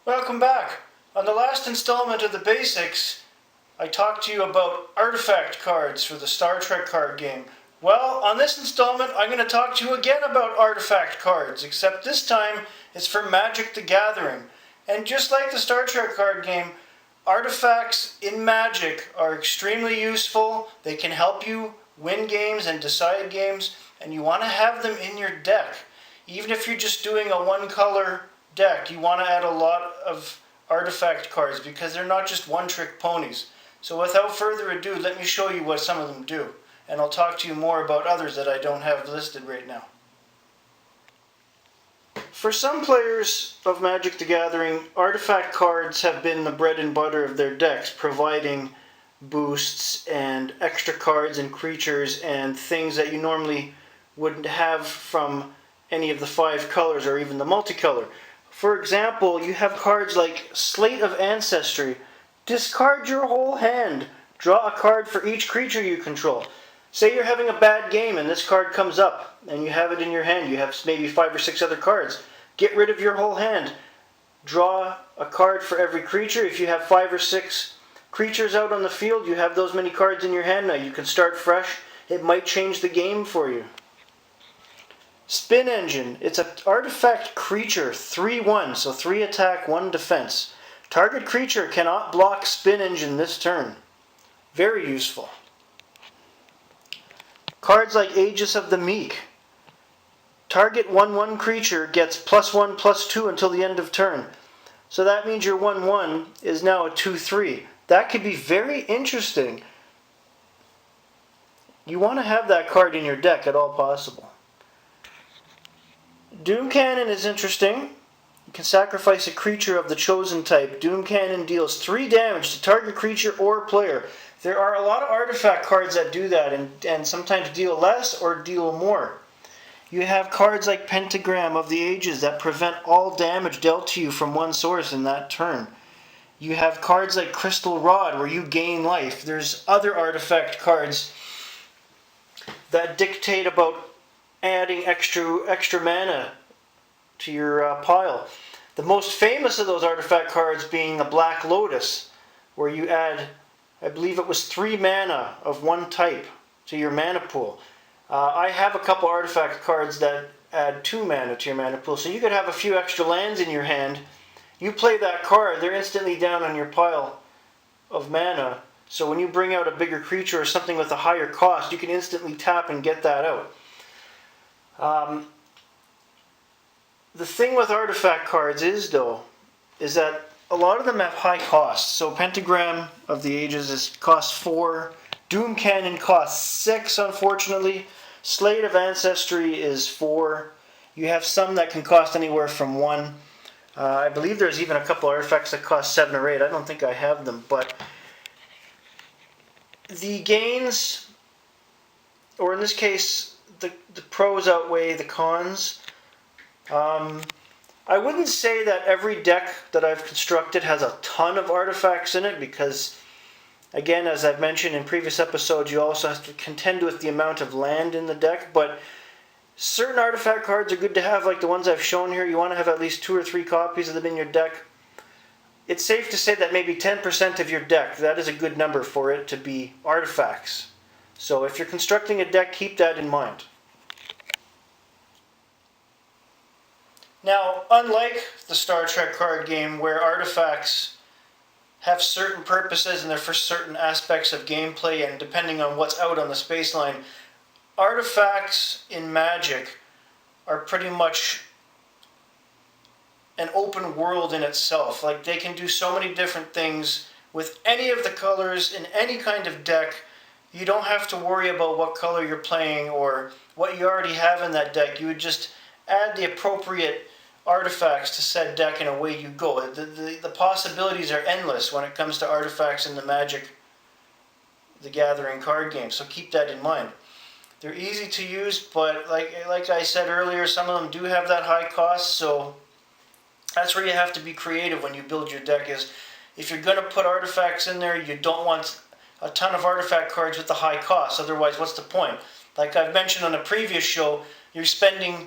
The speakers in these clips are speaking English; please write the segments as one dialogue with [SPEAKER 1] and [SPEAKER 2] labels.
[SPEAKER 1] Welcome back. On the last installment of the basics, I talked to you about artifact cards for the Star Trek card game. Well, on this installment, I'm going to talk to you again about artifact cards, except this time it's for Magic the Gathering. And just like the Star Trek card game, artifacts in Magic are extremely useful. They can help you win games and decide games, and you want to have them in your deck. Even if you're just doing a one-color deck, you want to add a lot of artifact cards because they're not just one-trick ponies. So without further ado, let me show you what some of them do. And I'll talk to you more about others that I don't have listed right now. For some players of Magic the Gathering, artifact cards have been the bread and butter of their decks, providing boosts and extra cards and creatures and things that you normally wouldn't have from any of the 5 colors or even the multicolor. For example, you have cards like Slate of Ancestry. Discard your whole hand. Draw a card for each creature you control. Say you're having a bad game and this card comes up and you have it in your hand. You have maybe 5 or 6 other cards. Get rid of your whole hand. Draw a card for every creature. If you have 5 or 6 creatures out on the field, you have those many cards in your hand now. You can start fresh. It might change the game for you. Spin Engine. It's an artifact creature, 3/1, so 3 attack, 1 defense. Target creature cannot block Spin Engine this turn. Very useful. Cards like Aegis of the Meek. Target 1/1 creature gets +1/+2 until the end of turn. So that means your 1/1 is now a 2/3. That could be very interesting. You want to have that card in your deck at all possible. Doom Cannon is interesting. You can sacrifice a creature of the chosen type. Doom Cannon deals 3 damage to target creature or player. There are a lot of artifact cards that do that and sometimes deal less or deal more. You have cards like Pentagram of the Ages that prevent all damage dealt to you from one source in that turn. You have cards like Crystal Rod where you gain life. There's other artifact cards that dictate about adding extra mana to your pile. The most famous of those artifact cards being the Black Lotus, where you add, I believe it was 3 mana of one type to your mana pool. I have a couple artifact cards that add 2 mana to your mana pool, so you could have a few extra lands in your hand. You play that card, they're instantly down on your pile of mana, so when you bring out a bigger creature or something with a higher cost, you can instantly tap and get that out. The thing with artifact cards is that a lot of them have high costs. So Pentagram of the Ages costs 4. Doom Cannon costs 6, unfortunately. Slate of Ancestry is 4. You have some that can cost anywhere from 1. I believe there's even a couple artifacts that cost 7 or 8. I don't think I have them, but the gains, or in this case, the pros outweigh the cons. I wouldn't say that every deck that I've constructed has a ton of artifacts in it because, again, as I've mentioned in previous episodes, you also have to contend with the amount of land in the deck, but certain artifact cards are good to have, like the ones I've shown here. You want to have at least 2 or 3 copies of them in your deck. It's safe to say that maybe 10% of your deck, that is a good number for it to be artifacts. So if you're constructing a deck, keep that in mind. Now, unlike the Star Trek card game where artifacts have certain purposes and they're for certain aspects of gameplay and depending on what's out on the space line, artifacts in Magic are pretty much an open world in itself. Like, they can do so many different things with any of the colors in any kind of deck. You don't have to worry about what color you're playing or what you already have in that deck. You would just add the appropriate artifacts to said deck and away you go. The possibilities are endless when it comes to artifacts in the Magic the Gathering card game, so keep that in mind. They're easy to use, but like I said earlier, some of them do have that high cost, so that's where you have to be creative when you build your deck. Is if you're going to put artifacts in there, you don't want a ton of artifact cards with the high cost, otherwise what's the point? Like I've mentioned on a previous show, you're spending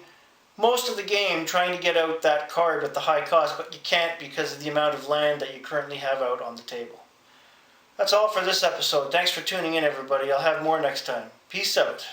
[SPEAKER 1] most of the game trying to get out that card with the high cost, but you can't because of the amount of land that you currently have out on the table. That's all for this episode. Thanks for tuning in, everybody. I'll have more next time. Peace out.